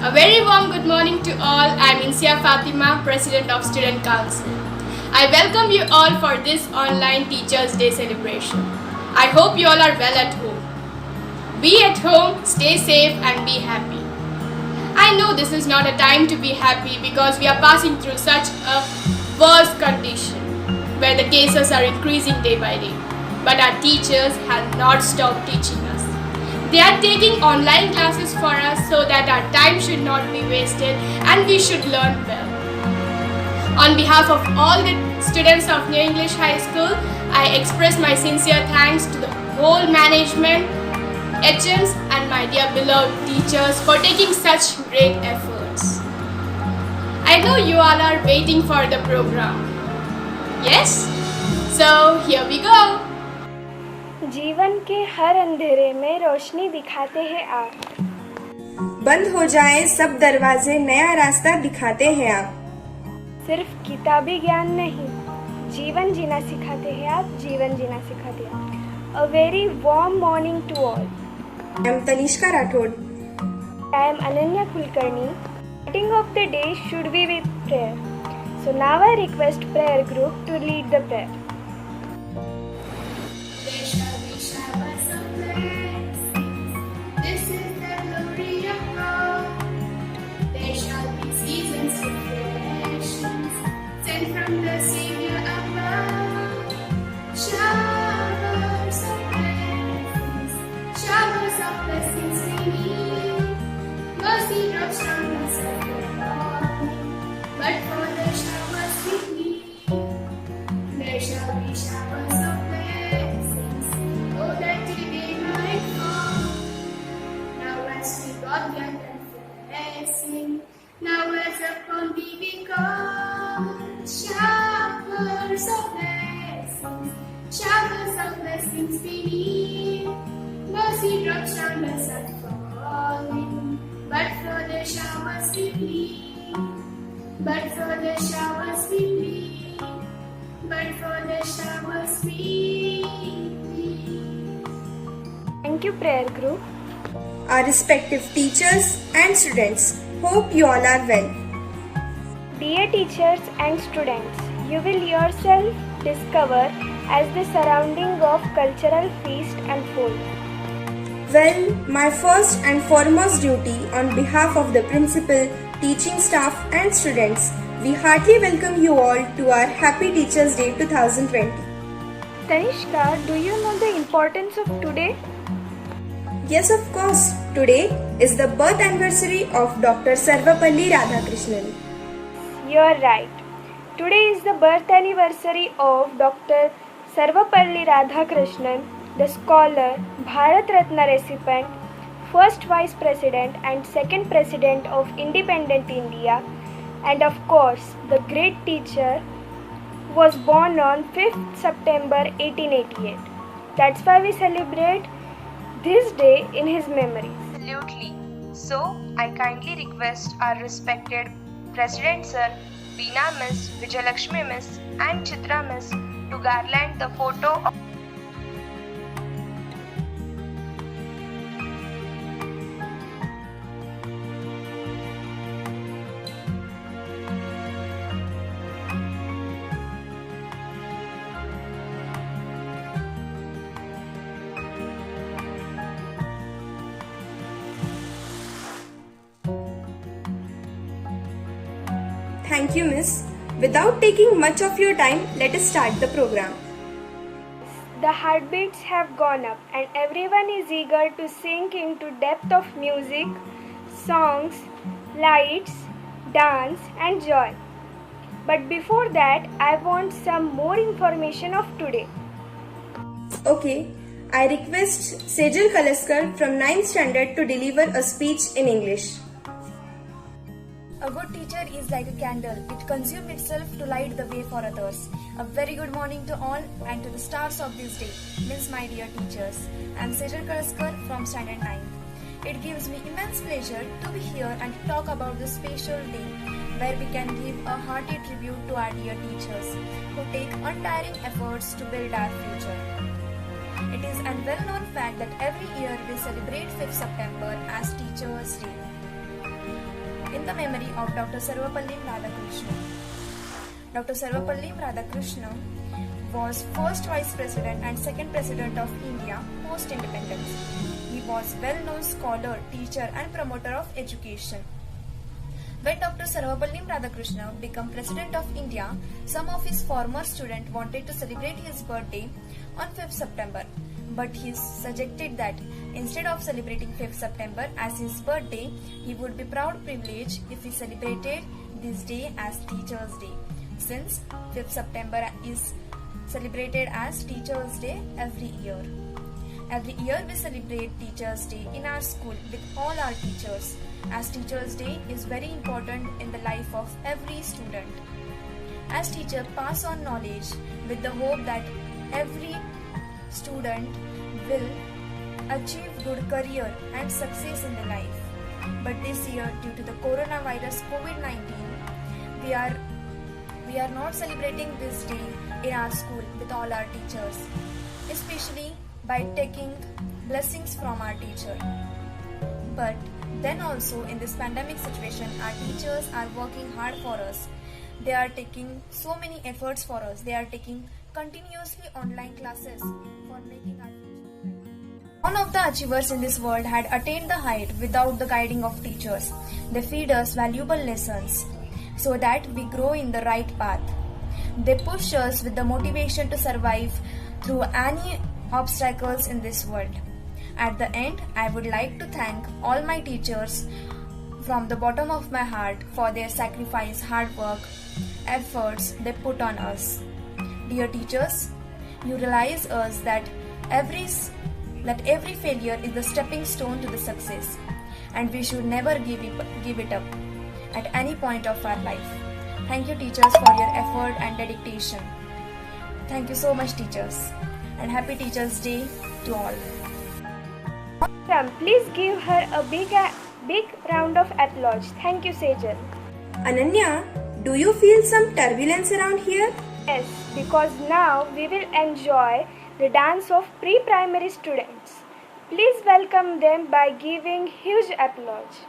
A very warm good morning to all. I am Insia Fatima, President of Student Council. I welcome you all for this online Teachers' Day celebration. I hope you all are well at home. Be at home, stay safe and be happy. I know this is not a time to be happy because we are passing through such a worse condition where the cases are increasing day by day. But our teachers have not stopped teaching us. They are taking online classes for us so that our time should not be wasted and we should learn well. On behalf of all the students of New English High School, I express my sincere thanks to the whole management, HMs and my dear beloved teachers for taking such great efforts. I know you all are waiting for the program. Yes? So here we go. जीवन के हर अंधेरे में रोशनी दिखाते हैं आप। बंद हो जाएं सब दरवाजे, नया रास्ता दिखाते हैं आप। सिर्फ किताबी ज्ञान नहीं, जीवन जीना सिखाते हैं आप, जीवन जीना सिखाते हैं। A very warm morning to all. I am Tanishka Rathod. I am Ananya Kulkarni. Starting of the day should be with prayer. So now I request prayer group to lead the prayer. There shall be showers of blessings. This is the glory of God. There shall be seasons of refreshings sent from the Savior above. Showers of blessings we need. Mercy drops from the sky falling, but for the showers we need. There shall be showers of blessings, oh that they might fall. Now as we got young and blessing, now as upon thee we call. Showers of blessings we need. Mercy drops down the sun falling, but for the showers we plead. But for the showers we plead. But for the showers we plead. Thank you prayer group. Our respective teachers and students, hope you all are well. Dear teachers and students, you will yourself discover as the surrounding of cultural feast unfold. Well, my first and foremost duty on behalf of the principal, teaching staff and students, we heartily welcome you all to our Happy Teachers Day 2020. Tanishka, do you know the importance of today? Yes, of course. Today is the birth anniversary of Dr. Sarvapalli Radhakrishnan. You are right. Today is the birth anniversary of Dr. Sarvapalli Radhakrishnan, the scholar, Bharat Ratna recipient, first Vice President and second President of Independent India, and of course the great teacher, was born on 5th September 1888. That's why we celebrate this day in his memory. Absolutely. So, I kindly request our respected President Sir, Veena Miss, Vijayalakshmi Miss and Chitra Miss to garland the photo of Thank you, Miss. Without taking much of your time, let us start the program. The heartbeats have gone up and everyone is eager to sink into depth of music, songs, lights, dance and joy. But before that, I want some more information of today. Okay, I request Sejal Kalaskar from 9th standard to deliver a speech in English. A good teacher is like a candle. It consumes itself to light the way for others. A very good morning to all and to the stars of this day, means my dear teachers. I am Sejal Kalaskar from Standard 9. It gives me immense pleasure to be here and talk about this special day where we can give a hearty tribute to our dear teachers who take untiring efforts to build our future. It is a well-known fact that every year we celebrate 5th September as Teachers' Day. in the memory of Dr. Sarvapalli Radhakrishnan. Dr. Sarvapalli Radhakrishnan was first Vice President and second President of India post-independence. He was well-known scholar, teacher and promoter of education. When Dr. Sarvapalli Radhakrishnan became President of India, some of his former students wanted to celebrate his birthday on 5th September. But he suggested that instead of celebrating 5th September as his birthday, he would be proud privileged if he celebrated this day as Teachers' Day. Since 5th September is celebrated as Teachers' Day every year. Every year we celebrate Teachers' Day in our school with all our teachers, as Teachers' Day is very important in the life of every student. As teachers pass on knowledge with the hope that every student will achieve good career and success in the life. But this year, due to the coronavirus COVID-19, we are not celebrating this day in our school with all our teachers, especially by taking blessings from our teacher. But then also in this pandemic situation, our teachers are working hard for us. They are taking so many efforts for us. They are taking continuously online classes for making our future bright. None of the achievers in this world had attained the height without the guiding of teachers. They feed us valuable lessons so that we grow in the right path. They push us with the motivation to survive through any obstacles in this world. At the end, I would like to thank all my teachers from the bottom of my heart for their sacrifice, hard work, efforts they put on us. Dear teachers, you realize us that every failure is the stepping stone to the success, and we should never give it up at any point of our life. Thank you teachers for your effort and dedication. Thank you so much teachers, and happy Teachers' Day to all. Please give her a big round of applause. Thank you, Sejal. Ananya, do you feel some turbulence around here? Yes, because now we will enjoy the dance of pre-primary students. Please welcome them by giving huge applause.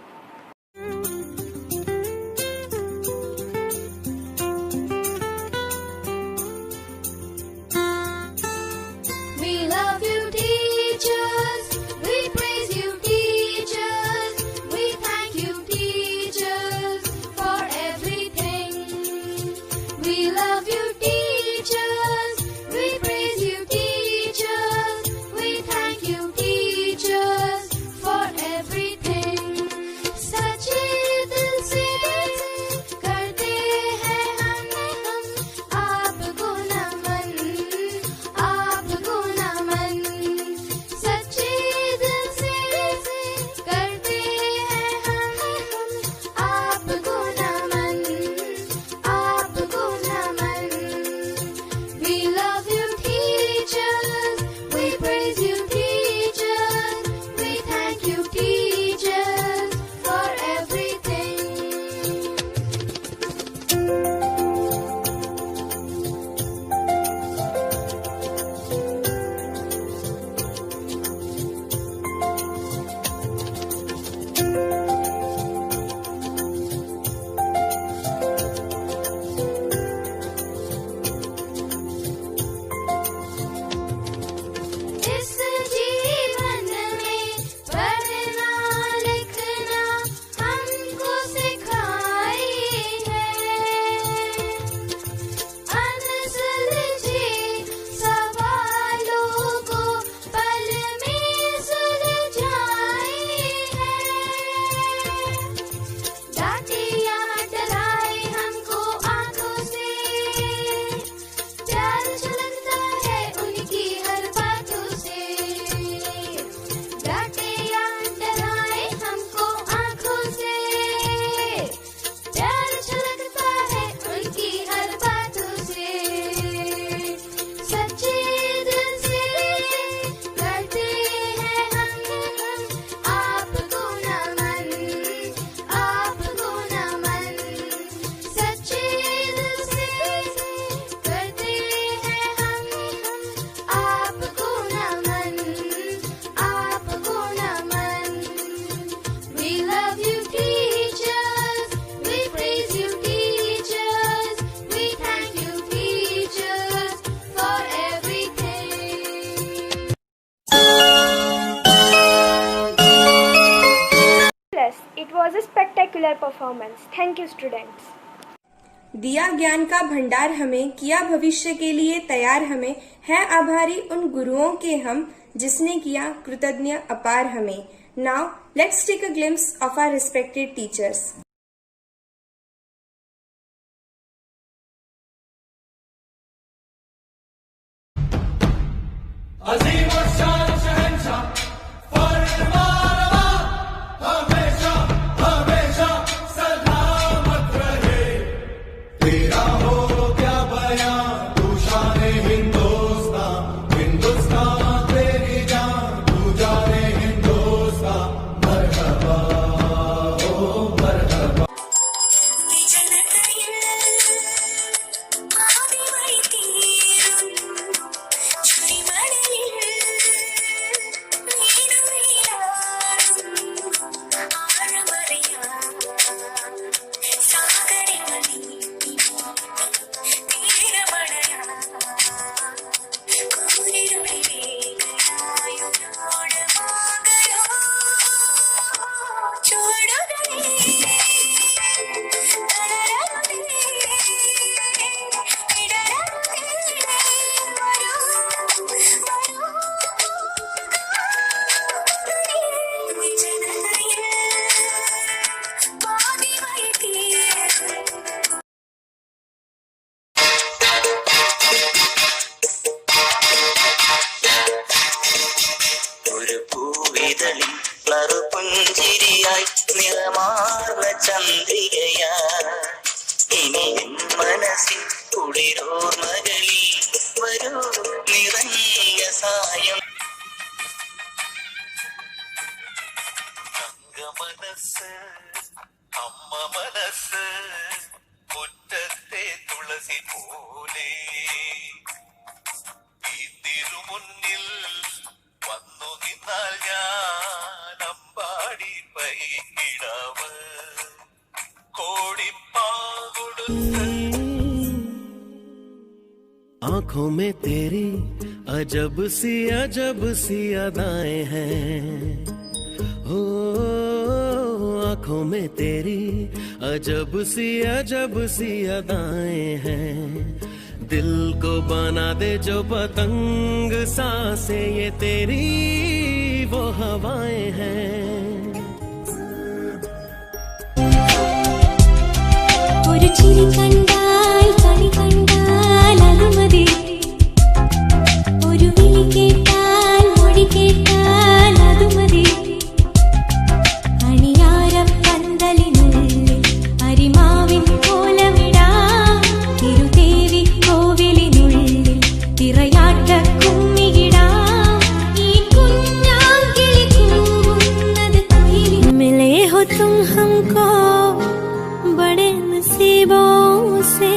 We love you, teachers. We praise you, teachers. We thank you, teachers, for everything. We love you, teachers. We praise you, teachers. We thank you, teachers, for everything. was a spectacular performance. Thank you, students. दिया ज्ञान का भंडार हमें, किया भविष्य के लिए तैयार हमें, है आभारी उन गुरुओं के हम जिसने किया कृतज्ञ अपार हमें. Now let's take a glimpse of our respected teachers. अजीम और शान शहंशाह फरमानवा हमेशा हमेशा सलामत रहे. तेरा हो क्या बयां तू शान हिंदुस्तान, हिंदुस्तान तेरी जान तू जाने हिंदुस्तान. मरहबा ओ मरहबा. പുഞ്ചിരിയായി നിറമാർന്ന ചന്ദ്രികയായി ഇനി എൻ മനസ്സിൽ കുളിരോർമകളിൽ വരൂ നിറഞ്ഞ സായം. മനസ്സ് അമ്മ മനസ്സ് മുറ്റത്തെ തുളസി പോലെ ഈ തിരുമുന്നിൽ വന്നു നിന്നാൽ ഞാൻ അമ്പാടി പൈകിടാവ് കോടിപ്പാകൊടുത്ത്. आंखों में तेरी अजब सी अदाएं हैं. हो आंखों में तेरी अजब सी अदाएं हैं. दिल को बना दे जो पतंग सांसें ये तेरी वो हवाएं हैं. ഒരു ചിരി കണ്ടാൽ കണി കണ്ടാൽ അത് മതി, ഒരു വിളി കേട്ടാൽ മൊഴി കേട്ടാൽ അത് മതി. അണിയാരപ്പന്തലിനുള്ളിൽ അരിമാവിൻ കോലമിടാം, തിരുദേവി കോവിലിനുള്ളിൽ തിറയാട്ട കുമ്മിയിടാം. ഈ കുഞ്ഞാങ്കിളി കൂവുന്നത് കുയിലിൻ. മിലേ ഹോ തും ഹംകോ बड़े नसीबों से,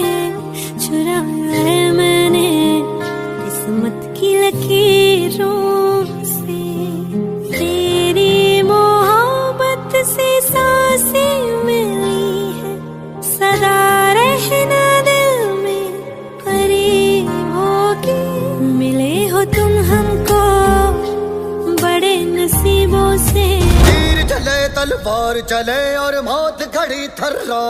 चुराया है मैंने किस्मत की लकीरों से. तेरी मोहब्बत से सांसें मिली है, सदा रहना दिल में करीब होके. मिले हो तुम हमको बड़े नसीबों से. तीर चले तलवार चले और मौत खड़ी थर्रा.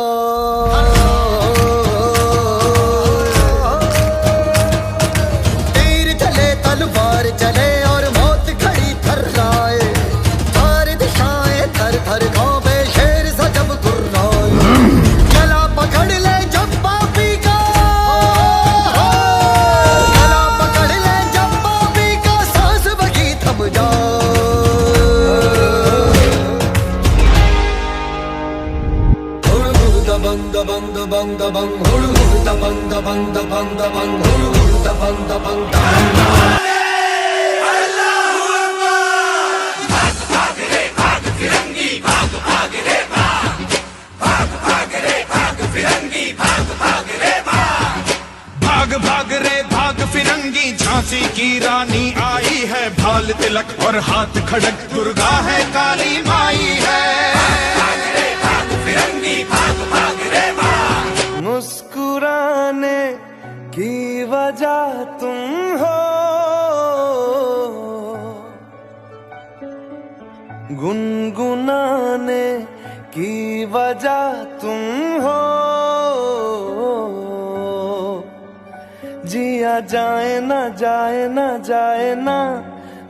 तीर चले तलवार चले और मौत खड़ी थर्राए. चार दिशाएं थर थर कांपे शेर सा जब गुर्राए. गला पकड़ ले जब पापी का, गला पकड़ ले जब पापी का, सांस बगी थम जाए. Bang da bang da bang da bang, hulu hulu da bang da bang da bang da bang, hulu hulu da bang da bang da bang. Allahu Akbar. Bhag re bhag firangi, bhag re bhag, bhag re bhag firangi, bhag re bhag. भाग रे भाग फिरंगी, झांसी की रानी आई है, भाल तिलक और हाथ खड़क, दुर्गा है काली माई है. भाग रे भाग फिरंगी, भाग रे भाग. मुस्कुराने की वजह तुम हो, गुनगुनाने की वजह तुम हो, जिया जाए ना जाए ना जाए ना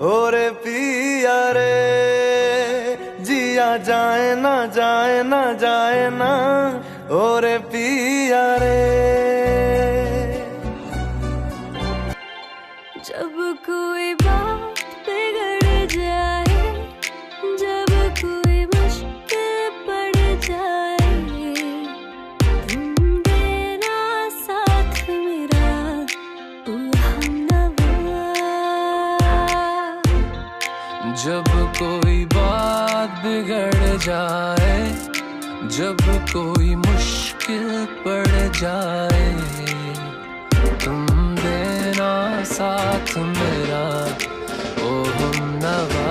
और पिया रे, जिया जाए ना जाए ना जाए ना और पिया रे। जब कोई बात बिगड़ जाए, जब कोई मुश्किल पड़ जाए, तुम देना साथ मेरा ओ हमनवा। जब कोई बात बिगड़ जाए, जब कोई मुश्किल पड़ जाए, तुम देना साथ मेरा ओ हमनवा।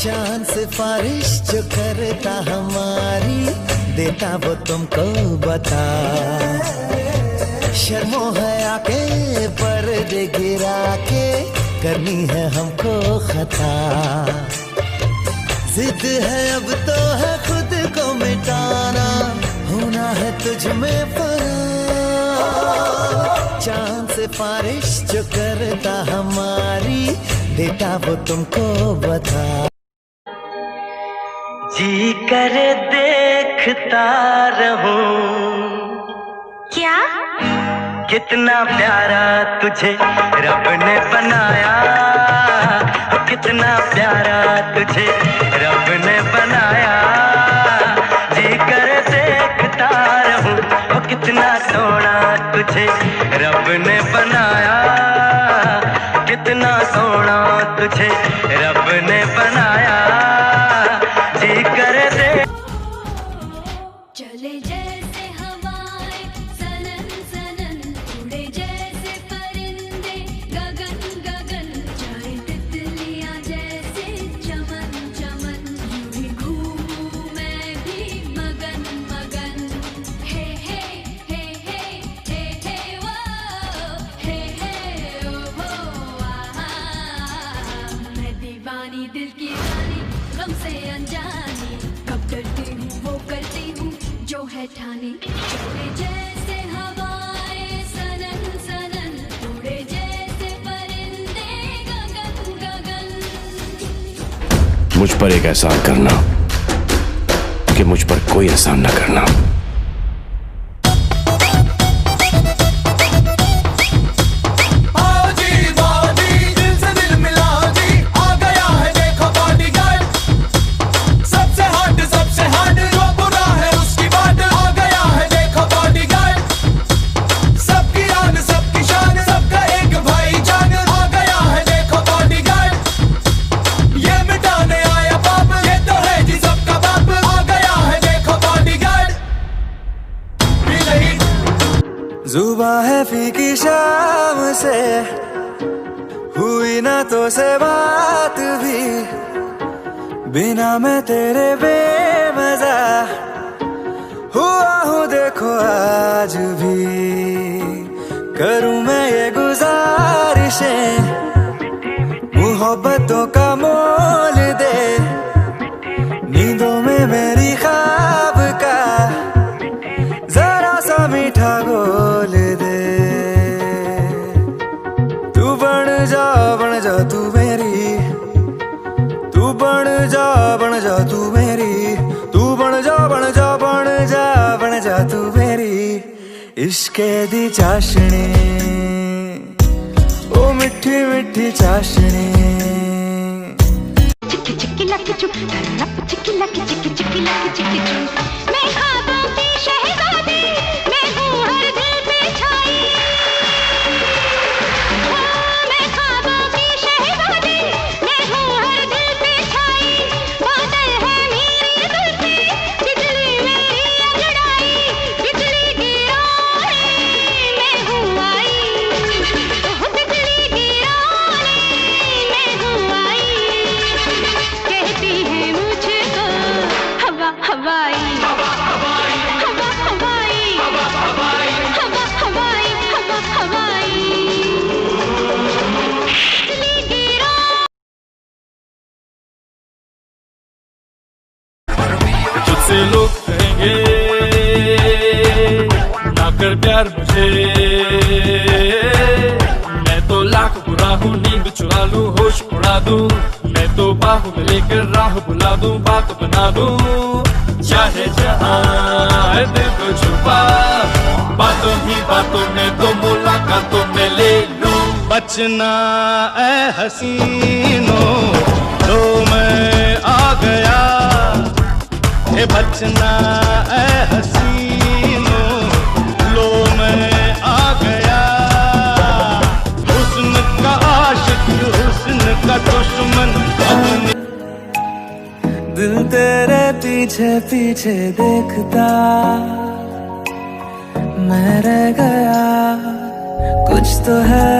चांद सिफारिश जो करता हमारी, देता वो तुमको बता। शर्मो है आके पर्दे गिरा के, करनी है हमको खता। जिद है अब तो है खुद को मिटाना, होना है तुझ में फना। चांद सिफारिश जो करता हमारी, देता वो तुमको बता। जी करे देखता रहूं, क्या? कितना प्यारा तुझे रब ने बनाया, कितना प्यारा तुझे रब ने बनाया। जी कर देखता रहूं, ओ कितना सोना तुझे रब ने बनाया, कितना सोना तुझे रब ने बनाया। जी कर दे चले जैसे हवाएं सनन सनन, उड़े जैसे परिंदे गगन गगन, जाए तितलियां जैसे चमन चमन, यूं ही घूमूं मैं भी मगन मगन। हे हे हे हे हे हे वो, हे हे ओ हो आहा। मैं दीवानी दिल की रानी, गम से अनजानी, कब डरती हूँ वो करती हूँ जो है ठानी। चले जैसे हवाएं सनन सनन, उड़े जैसे परिंदे गगन गगन। मुझ पर एक एहसान करना कि मुझ पर कोई एहसान न करना। जुबां है फीकी शाम से, हुई ना तो से बात भी, बिना मैं तेरे बेमजा हुआ हूँ देखो आज भी। करूँ मैं ये गुजारिशें, मोहब्बतों का मोल दे, नींदों में मेरी ख्वाब का जरा सा मीठा घोल दे। तू बन जा तू मेरी, तू बन जा तू मेरी, तू बन जा तू मेरी। इश्के दी चाशनी, ओ मिठी मिठी चाशनी। चिक्की चिक्की लकी चुप, धरप चिक्की लकी चिक्की चिक्की लकी चिक्की चुप। मैं ख्वाबों की शहजादी, मैं हूँ हर दिल पे छाई। मैं ख्वाबों की शहजादी, मैं हूँ हर दिल पे छाई। बादल है मेरी जुल्फी, बिजली मेरी अंगड़ाई, बिजली गिराने मैं हूँ आई। बिजली गिराने मैं हूँ आई, कहती है मुझको हवा हवाई। कर मुझे। मैं तो लाख बुरा हूँ, नींद चुरा लूं, होश उड़ा दूं, मैं तो बाहों में लेकर राह बुला दूं, बात बना दूं, चाहे जहां दिल को छुपा, बातों ही बातों में तो मुलाकातों में ले लूं। बचना ए हसीनों, लो मैं आ गया, हे बचना ए हसीनों, लो मैं आ गया। हुस्न का आशिक, हुस्न का दुश्मन, दिल तेरे पीछे पीछे देखता मैं रह गया। कुछ तो है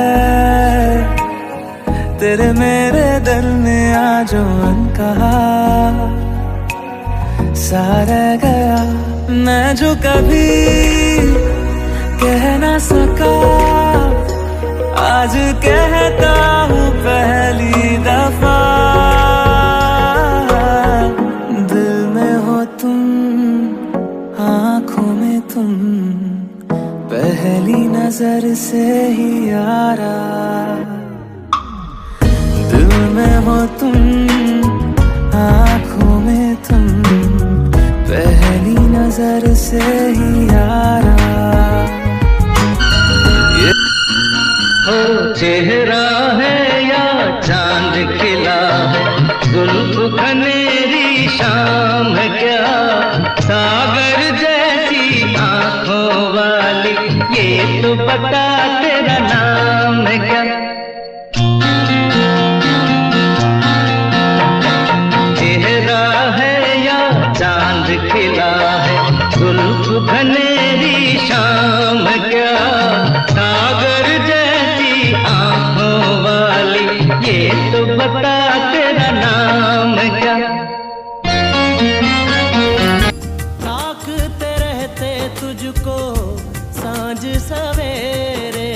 तेरे मेरे दिल में आज अनकहा सा रह गया। मैं जो कभी कह ना सका, आज कहता हूँ पहली दफा। दिल में हो तुम, आँखों में तुम, पहली नजर से ही यारा। दिल में हो तुम, आँखों में तुम, पहली नजर से ही यारा। हो चेहरा है या चांद खिला है, जुल्फ खनेरी शाम है क्या, सागर जैसी आंखों वाली, ये तो बता तेरा नाम है क्या। चेहरा है या चांद खिला है, जुल्फ खनेरी शाम है क्या, सागर जैसी आंखों वाली, ये तो बता तेरा नाम है क्या। ताकते रहते तुझको सांझ सवेरे,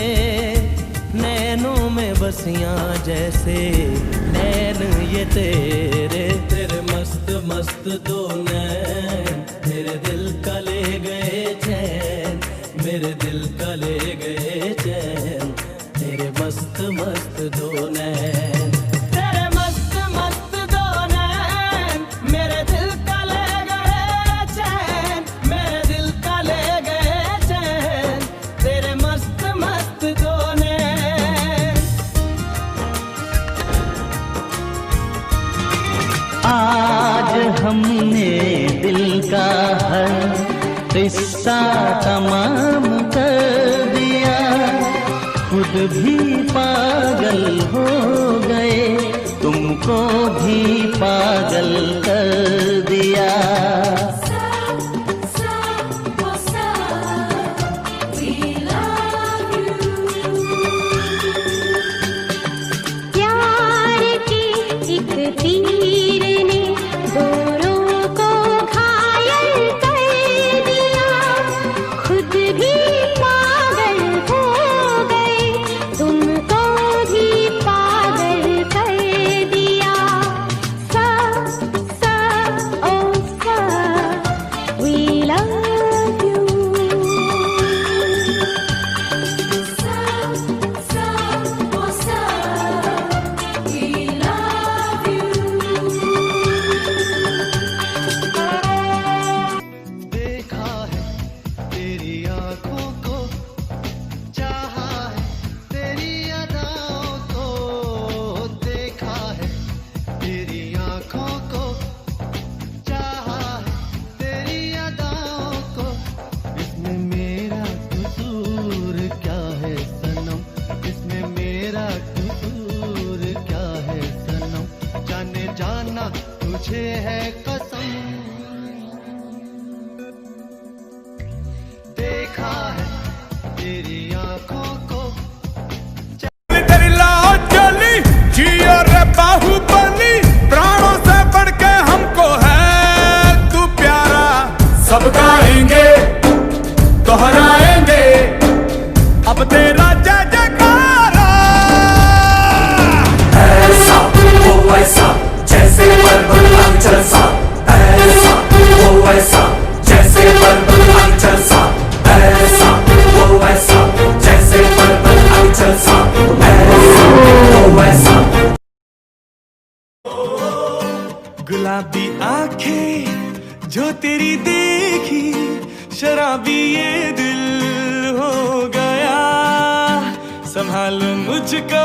नैनों में बसियां जैसे नैन ये तेरे। तेरे मस्त मस्त दो नैन मेरे दिल का ले गए चैन, मेरे दिल का ले गए चैन, तेरे मस्त मस्त दो नैन। तेरे मस्त मस्त दो नैन मेरे दिल का ले गए चैन, मेरे दिल का ले गए चैन, तेरे मस्त मस्त दो नैन। आज हमने दिल का हर किस्सा तमाम कर दिया, खुद भी पागल हो गए, तुमको भी पागल कर दिया। प्यार की एक तीर ने दोनों को घायल कर दिया, खुद भी पागल हो गए, तुमको भी पागल कर दिया। सा सा ओ सा, we love you। सा सा ओ सा, we love you। देखा है तेरी आंखों को, चाहा है तेरी अदाओं को, देखा है तेरी आंखों को, चाहा है तेरी अदाओं को। इसमें मेरा कसूर क्या है सनम, इसमें मेरा कसूर क्या है सनम, जाने जाना तुझे है कसम। देखा है तेरी आंखों को, तेरी लाओ चली जियो रे बाहुबली, प्राणों से बढ़ के हमको है तू प्यारा। सब गाएंगे दोहराएंगे अब तेरा जय जयकारा। ऐसा वो वैसा जैसे पर्वत अंचल सा, ऐसा गुलाबी आंखें जो तेरी देखी, शराबी ये दिल हो गया। संभालो मुझको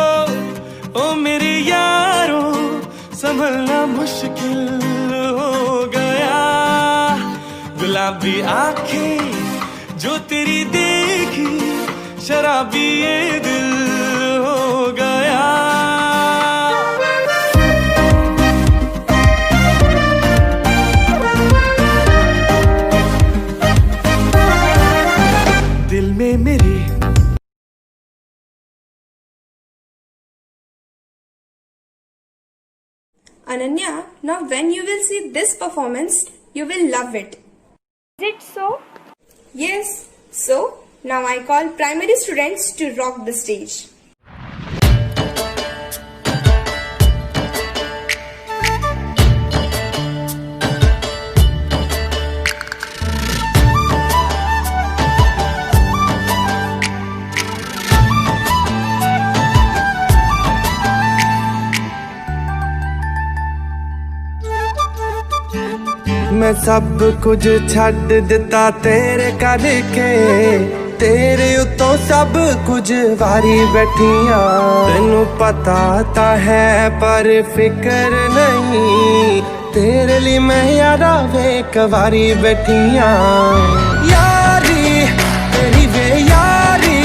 ओ मेरे यारों, संभलना मुश्किल हो गया। गुलाबी आंखें जो तेरी देखी, शराबी ये दिल हो गया। दिल में मेरे Ananya, now when you will see this performance, you will love it. Is it so? Yes, so now I call primary students to rock the stage. मैं सब कुछ छੱਡ ਦਿੱਤਾ ਤੇਰੇ ਕਰਕੇ, ਤੇਰੇ ਉੱਤੋਂ ਸਭ ਕੁਝ ਵਾਰੀ ਬੈਠੀਆਂ। ਤੈਨੂੰ ਪਤਾ ਤਾਂ ਹੈ ਪਰ ਫਿਕਰ ਨਹੀਂ, ਤੇਰੇ ਲਈ ਮੈਂ ਯਾਰਾ ਵੇ ਕਵਾਰੀ ਬੈਠੀਆਂ। ਯਾਰੀ ਤੇਰੀ ਵੇ ਯਾਰੀ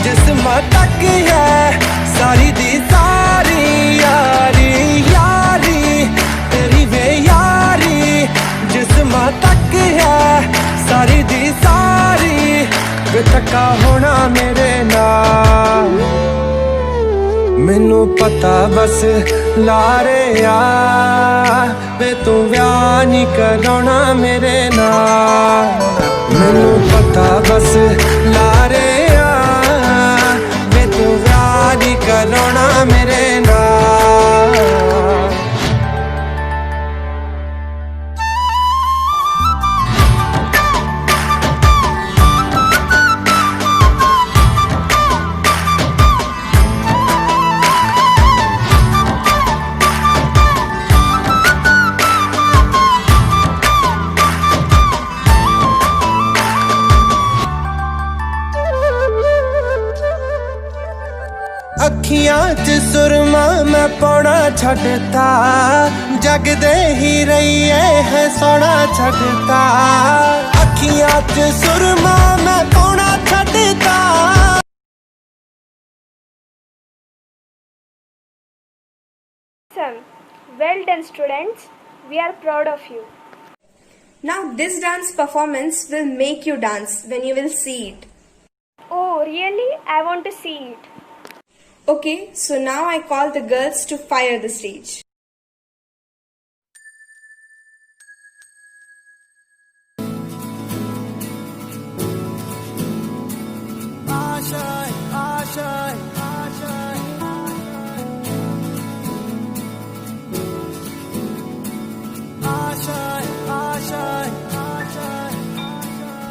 ਜਿਸਮਾਂ ਤੱਕ ਹੈ ਸਾਰੀ ਦੀ ਸਾਰੀ ਯਾਰੀ। ਯਾਰੀ ਤੇਰੀ ਵੇ ਯਾਰੀ ਜਿਸਮਾਂ ਤੱਕ ਹੈ ਸਾਰੀ ਦੀ ਸਾਰੀ। ਵੇ ਧੱਕਾ ਹੋਣਾ ਮੇਰੇ ਨਾਲ, ਮੈਨੂੰ ਪਤਾ ਬਸ ਲਾਰੇ ਆ। ਵੇ ਤੂੰ ਵਿਆਹ ਨਹੀਂ ਕਰਾਉਣਾ ਮੇਰੇ ਨਾਲ, ਮੈਨੂੰ ਪਤਾ ਬਸ ਲਾਰੇ ਆ। ਵੇ ਤੂੰ ਵਿਆਹ ਨਹੀਂ ਕਰਾਉਣਾ ਮੇਰੇ ਨਾਲ। ਅੱਖੀਆਂ 'ਚ ਸੁਰਮਾ ਮੈਂ ਪਾਉਣਾ ਛੱਡਤਾ, ਜਗ ਦੇ ਹੀ ਰਹੀਏ ਹੈ ਸੋਹਣਾ ਛੱਡਤਾ। ਅੱਖੀਆਂ 'ਚ ਸੁਰਮਾ ਮੈਂ ਪਾਉਣਾ ਛੱਡਤਾ। Awesome. Well done, students. We are proud of you. Now this dance performance will make you dance when you will see it. Oh, really? I want to see it. Okay, so now I call the girls to fire the stage.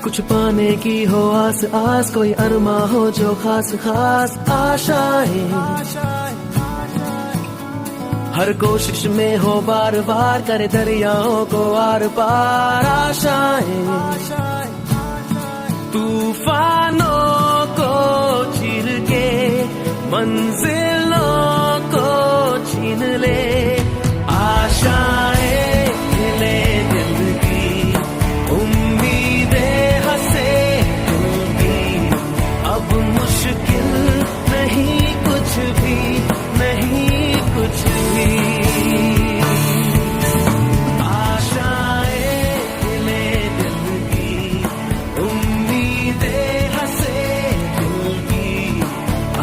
कुछ पाने की हो आस आस, कोई अरमा हो जो खास खास आशाएं। हर कोशिश में हो बार बार, करे दरियाओं को आर पार आशाएं। तूफानों को चीर के मंजिलों को छीन ले आशाएं। ले दिल की उम्मीदें हंसे होंगी, अब मुश्किल नहीं कुछ भी, नहीं कुछ भी। आशाएं ले दिल की उम्मीदें हंसे होंगी,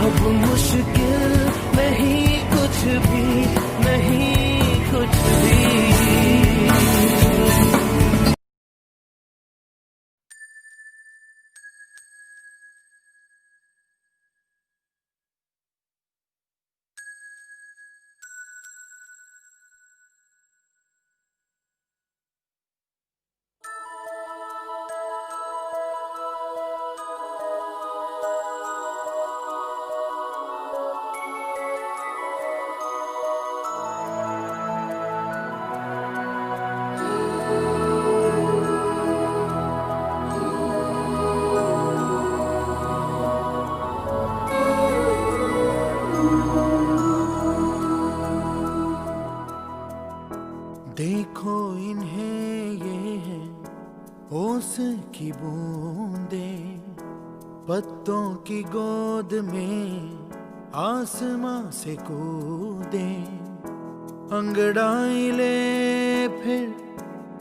अब मुश्किल नहीं कुछ भी, नहीं कुछ भी। की बूंदें पत्तों की गोद में आसमां से कूदे, अंगड़ाई ले फिर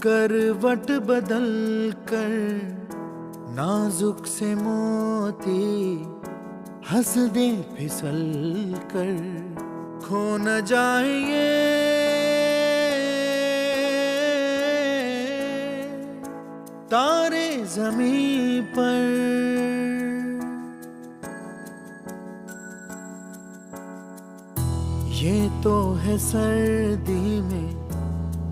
करवट बदल कर, नाजुक से मोती हंस दे फिसल कर, खो न जाए ये तारे ज़मीं पर। ये तो है सर्दी में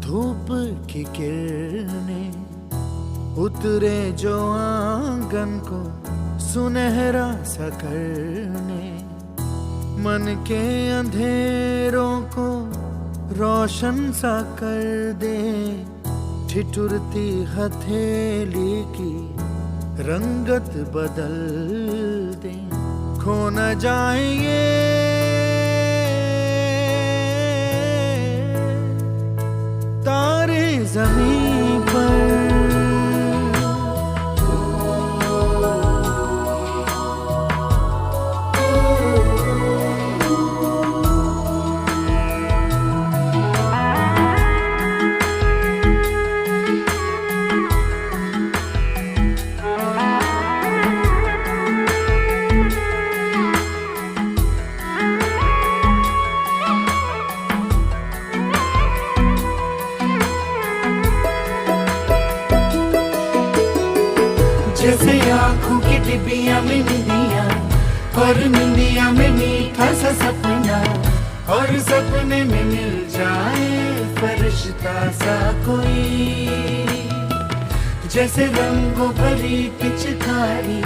धूप की किरणें, उतरे जो आंगन को सुनहरा सा करने, मन के अंधेरों को रोशन सा कर दे, ठिठुरती हथेली की रंगत बदल दे, खो न जाए ये तारे ज़मीं पर। जैसे आँखों की डिबिया में निंदिया, और निंदिया में मीठा सा सपना, और सपने में मिल जाए फरिश्ता सा कोई। जैसे रंगों भरी पिचकारी,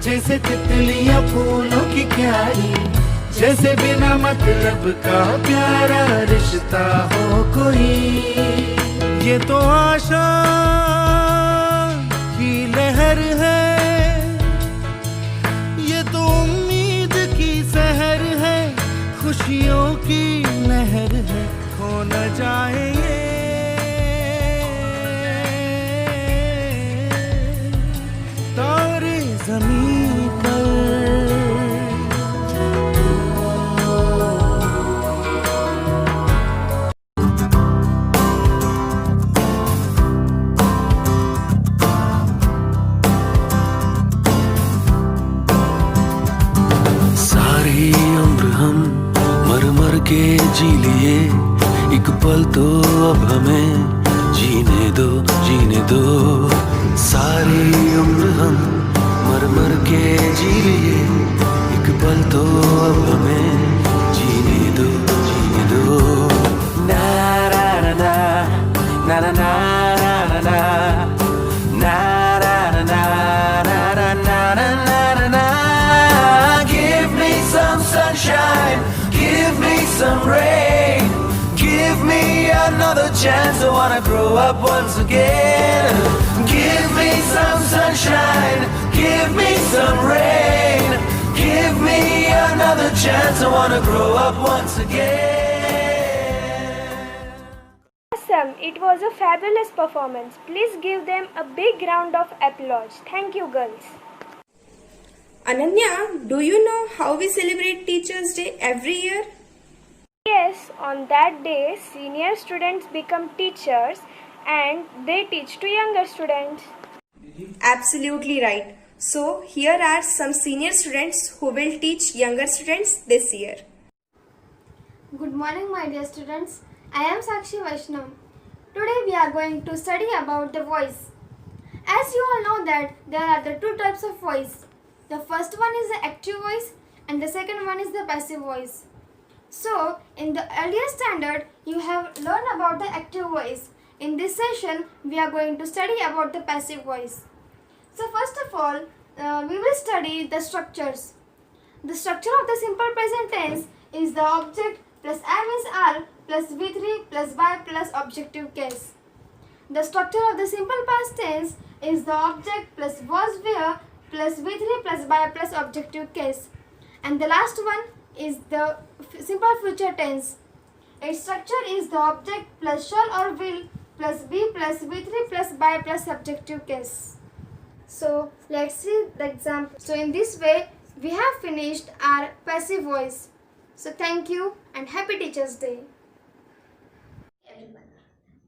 जैसे तितलियां फूलों की क्यारी, जैसे बिना मतलब का प्यारा रिश्ता हो कोई। ये तो आशा की लहर है, ये तो उम्मीद की सहर है, खुशियों की लहर है, खो न जाए ये तारे ज़मीं पर। के जी लिए एक पल तो अब हमें जीने दो, जीने दो। सारी उम्र हम मर मर के जी लिए एक पल तो अब हमें जीने दो, जीने दो। ना ना ना ना ना ना ना ना ना ना ना ना ना ना। Give me some sunshine, give me some rain, give me another chance. I wanna grow up once again. Give me some sunshine, give me some rain, give me another chance. I wanna grow up once again. Awesome! It was a fabulous performance. Please give them a big round of applause. Thank you, girls. Ananya, do you know how we celebrate Teachers' Day every year? Yes, on that day, senior students become teachers and they teach to younger students. Absolutely right. So, here are some senior students who will teach younger students this year. Good morning, my dear students. I am Sakshi Vaishnav. Today we are going to study about the voice. As you all know that there are the two types of voice. The first one is the active voice and the second one is the passive voice. So, in the earlier standard, you have learned about the active voice. In this session, we are going to study about the passive voice. So, first of all, we will study the structures. The structure of the simple present tense is the object plus am is are plus V3 plus by plus objective case. The structure of the simple past tense is the object plus was were plus V3 plus by plus objective case. And the last one is the simple future tense. Its structure is the object plus shall or will plus be plus V3 plus by plus subjective case. So let's see the example. So in this way, we have finished our passive voice. So thank you and happy Teachers Day. Everyone,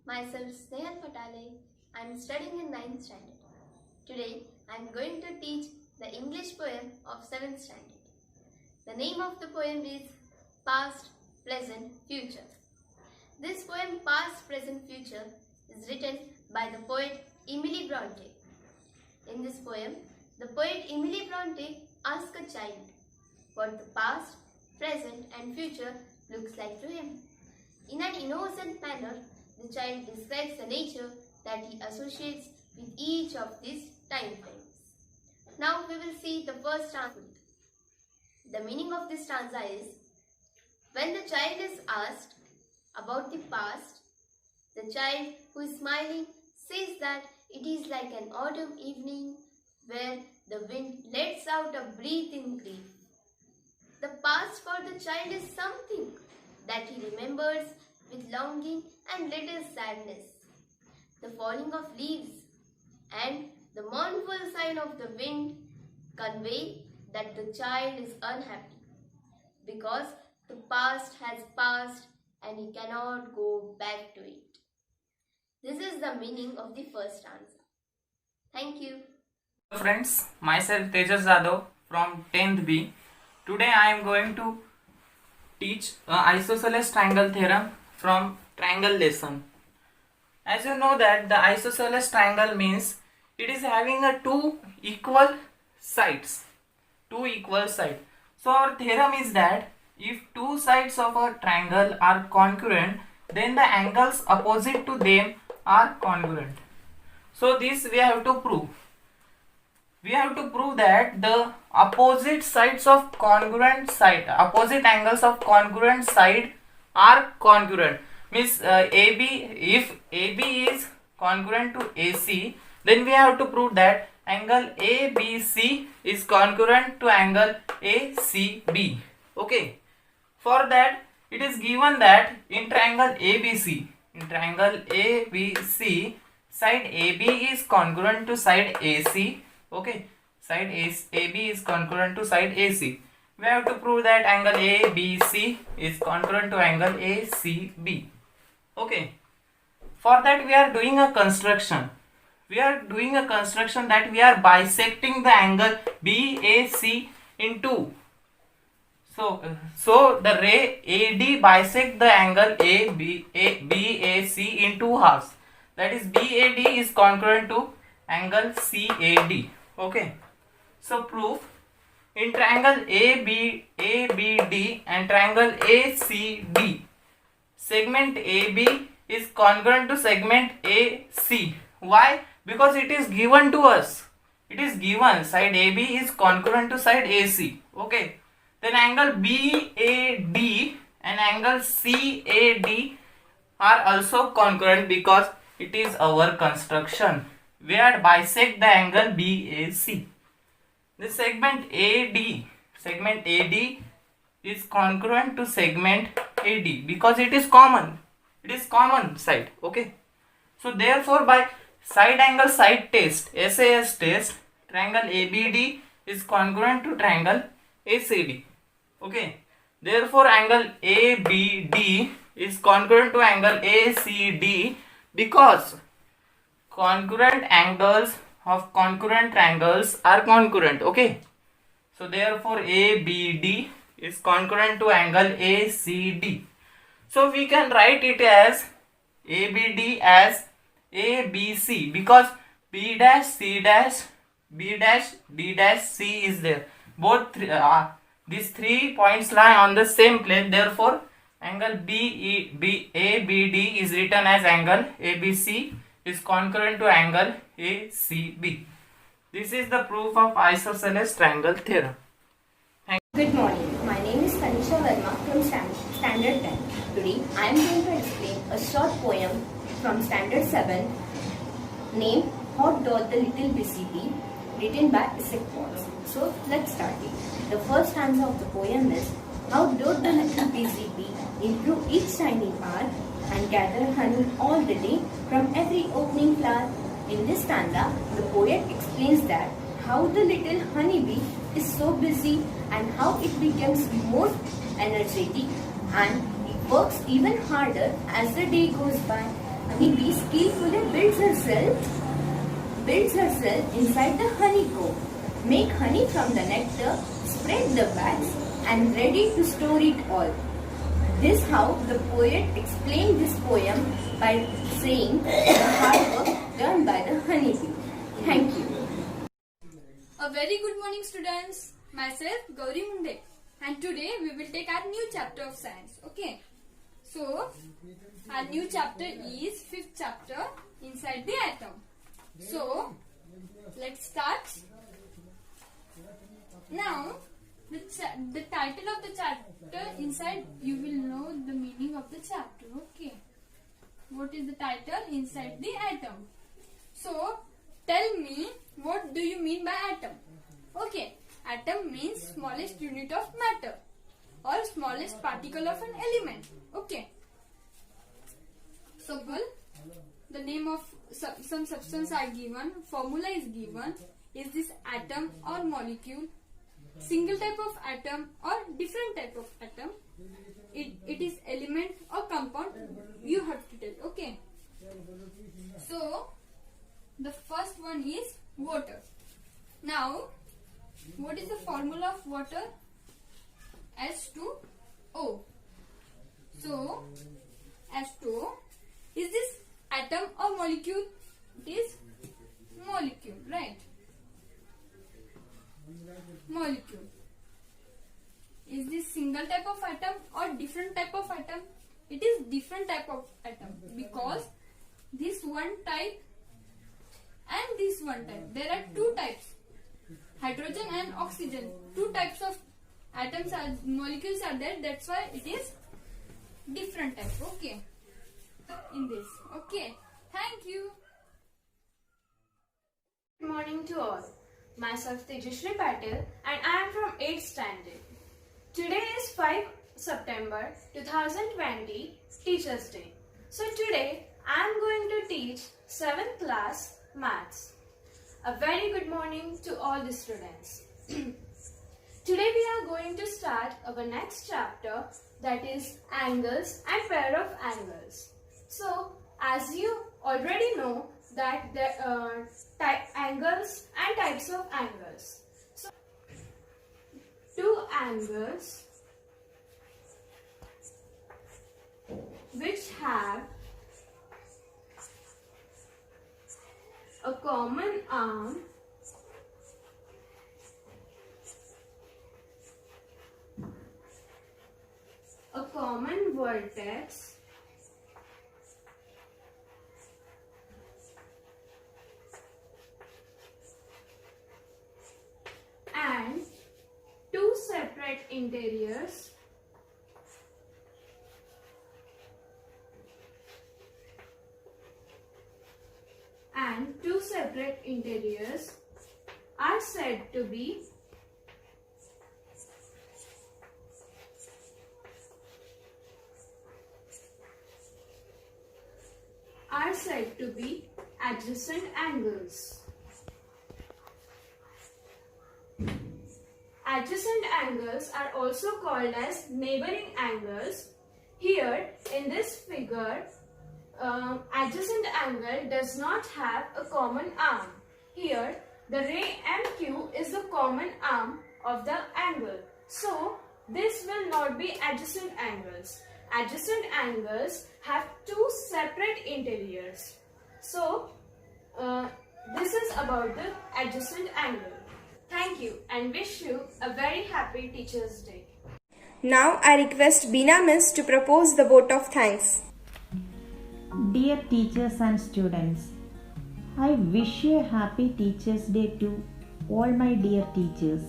myself Snehal Patale. I am studying in 9th standard. Today I am going to teach the English poem of 7th standard. The name of the poem is Past, Present, Future. This poem Past, Present, Future is written by the poet Emily Bronte. In this poem, the poet Emily Bronte asks a child what the past, present and future looks like to him. In an innocent manner, the child describes the nature that he associates with each of these time frames. Now we will see the first stanza. The meaning of this stanza is, when the child is asked about the past, the child who is smiling says that it is like an autumn evening where the wind lets out a breath in grief. The past for the child is something that he remembers with longing and little sadness. The falling of leaves and the mournful sigh of the wind convey that the child is unhappy because the past has passed and he cannot go back to it. This is the meaning of the first stanza. Thank you. Hello friends, myself Tejas Jadhav from 10th B. Today I am going to teach isosceles triangle theorem from triangle lesson. As you know that the isosceles triangle means it is having a two equal sides. So our theorem is that if two sides of a triangle are congruent, then the angles opposite to them are congruent. So this we have to prove. We have to prove that the opposite sides of opposite angles of congruent side are congruent. Means if AB is congruent to AC, then we have to prove that angle ABC is congruent to angle ACB. Okay. For that, it is given that in triangle ABC, side AB is congruent to side AC. Okay, side AB is congruent to side AC. We have to prove that angle ABC is congruent to angle ACB. Okay, for that we are doing a construction. That we are bisecting the angle BAC in two. So the ray AD bisect the angle BAC in two halves. That is BAD is congruent to angle CAD. Okay. So proof, in triangle ABD and triangle ACD, segment AB is congruent to segment AC. Why? Because it is given to us. It is given side AB is congruent to side AC. Okay. Then angle BAD and angle CAD are also congruent because it is our construction. We are bisect the angle BAC. The segment AD is congruent to segment AD because it is common. It is common side. Okay. So therefore by side angle side test, SAS test, triangle ABD is congruent to triangle ACD. Okay. Therefore angle ABD is congruent to angle ACD because congruent angles of congruent triangles are congruent. Okay. So therefore ABD is congruent to angle ACD. So we can write it as ABD as ABC because B dash C dash B dash D dash C is there. Both these 3 points lie on the same plane. Therefore angle ABD is written as angle ABC is congruent to angle ACB. This is the proof of isosceles triangle theorem. Good morning. My name is Tanisha Verma from Standard 10. Today I am going to explain a short poem from Standard 7 named How Doth the Little Busy Bee, written by Isaac Watts. So let's start it. The first stanza of the poem is, how doth the little busy bee improve each tiny hour and gather honey all the day from every opening flower In this stanza, the poet explains that how the little honeybee is so busy and how it becomes more energetic and it works even harder as the day goes by. Honeybee skillfully builds herself inside the honeycomb, make honey from the nectar, spread the wax, and ready to store it all. This how the poet explained this poem by saying the hard work done by the honeybee. Thank you. A very good morning, students. Myself Gauri Munde, and today we will take our new chapter of science. Okay, so our new chapter is 5th chapter, Inside the Atom. So let's start. Now the title of the chapter, inside, you will know the meaning of the chapter. Okay, what is the title? Inside the Atom. So tell me, what do you mean by atom? Okay, atom means smallest unit of matter or smallest particle of an element. Okay, so the name of some substance are given, formula is given. Is this atom or molecule, single type of atom or different type of atom? It is element or compound, you have to tell. Okay, so the first one is water. Now, what is the formula of water? H2O. So, H2O, is this atom or molecule? It is molecule, right? Molecule. Is this single type of atom or different type of atom? It is different type of atom because this one type and this one type. There are two types, hydrogen and oxygen. Two types of atoms or molecules are there. That's why it is different type. Okay, in this. Okay, thank you. Good morning to all. Myself Tejashree Patil and I am from 8th standard. Today is 5 September 2020, Teachers Day. So today I am going to teach 7th class maths. A very good morning to all the students. Today we are going to start our next chapter, that is angles and pair of angles. So as you already know that there are angles and types of angles. So two angles which have a common arm a common vertex and two separate interiors are said to be adjacent angles. Adjacent angles are also called as neighboring angles. Here in this figure, adjacent angle does not have a common arm. Here the ray MQ is the common arm of the angle. So this will not be adjacent angles. Adjacent angles have two separate interiors. So this is about the adjacent angle. Thank you and wish you a very happy Teachers' Day. Now I request Beena Miss to propose the vote of thanks. Dear teachers and students, I wish you a happy Teachers' Day to all my dear teachers.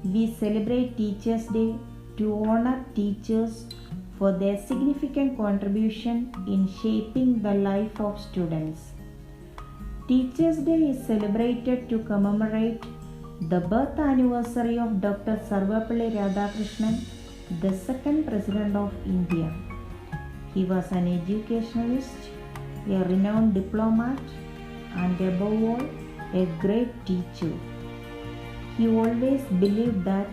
We celebrate Teachers' Day to honor teachers for their significant contribution in shaping the life of students. Teachers' Day is celebrated to commemorate the birth anniversary of Dr. Sarvapalli Radhakrishnan, the second President of India. He was an educationalist, a renowned diplomat, and above all, a great teacher. He always believed that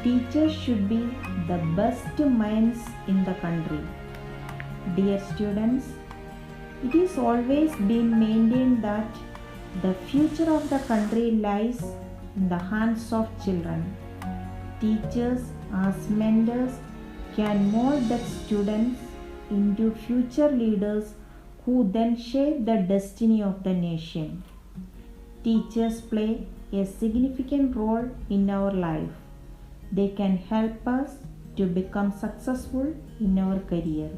teachers should be the best minds in the country. Dear students, it is always been maintained that the future of the country lies in the hands of children. Teachers as mentors can mold the students into future leaders who then shape the destiny of the nation. Teachers play a significant role in our life. They can help us to become successful in our career.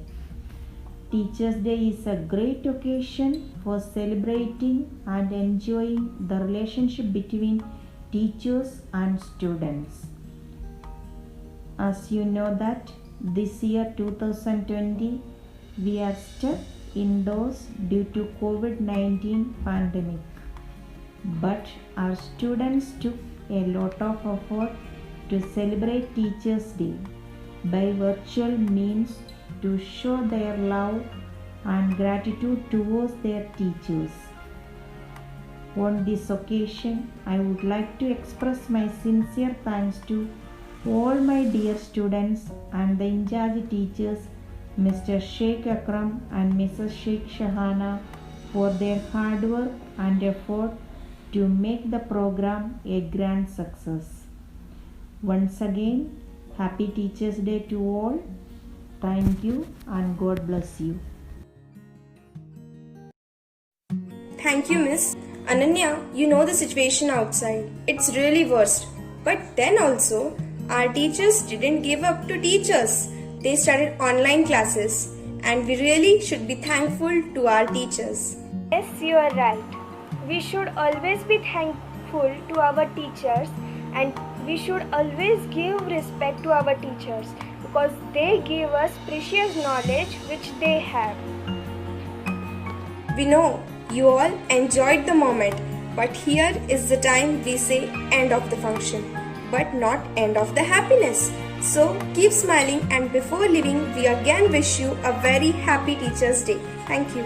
Teachers' Day is a great occasion for celebrating and enjoying the relationship between teachers and students. As you know that this year 2020 we are stuck indoors due to COVID-19 pandemic. But our students took a lot of effort to celebrate Teachers' Day by virtual means to show their love and gratitude towards their teachers. On this occasion, I would like to express my sincere thanks to all my dear students and the in-charge teachers, Mr. Sheikh Akram and Mrs. Sheikh Shahana, for their hard work and effort to make the program a grand success. Once again, Happy Teachers' Day to all. Thank you and God bless you. Thank you, Miss. Ananya, you know the situation outside. It's really worst. But then also, our teachers didn't give up to teach us. They started online classes, and we really should be thankful to our teachers. Yes, you are right. We should always be thankful to our teachers, and we should always give respect to our teachers because they give us precious knowledge which they have. We know you all enjoyed the moment, but here is the time we say end of the function, but not end of the happiness. So keep smiling, and before leaving, we again wish you a very happy Teachers' Day. Thank you.